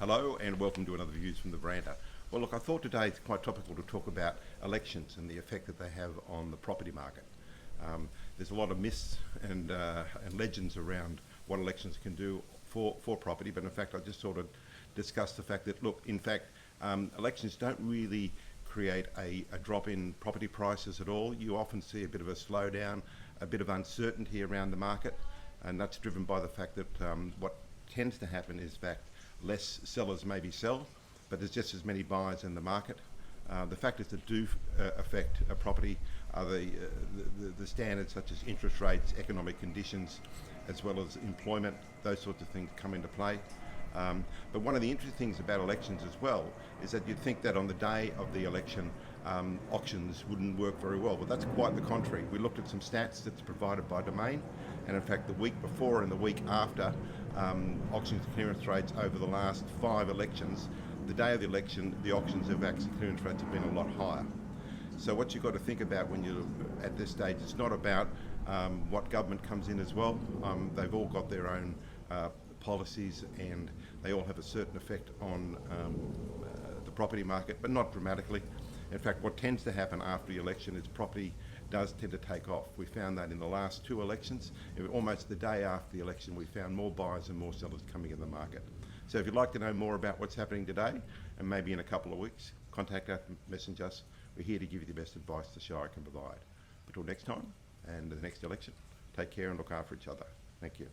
Hello and welcome to another Views from the Veranda. Well, look, I thought today it's quite topical to talk about elections and the effect that they have on the property market. There's a lot of myths and legends around what elections can do for property, but in fact I just sort of discussed the fact that, look, in fact, elections don't really create a drop in property prices at all. You often see a bit of a slowdown, a bit of uncertainty around the market, and that's driven by the fact that what tends to happen is that less sellers maybe sell, but there's just as many buyers in the market. The factors that do affect a property are the standards such as interest rates, economic conditions, as well as employment. Those sorts of things come into play. But one of the interesting things about elections as well is that you'd think that on the day of the election, auctions wouldn't work very well, but that's quite the contrary. We looked at some stats that's provided by Domain, and in fact the week before and the week after auction clearance rates over the last 5 elections, the day of the election, the auctions of actually clearance rates have been a lot higher. So what you've got to think about when you're at this stage, it's not about what government comes in as well. They've all got their own policies and they all have a certain effect on the property market, but not dramatically. In fact, what tends to happen after the election is property does tend to take off. We found that in the last 2 elections. Almost the day after the election, we found more buyers and more sellers coming in the market. So if you'd like to know more about what's happening today, and maybe in a couple of weeks, contact us, message us. We're here to give you the best advice the Shire can provide. Until next time, and the next election, take care and look after each other. Thank you.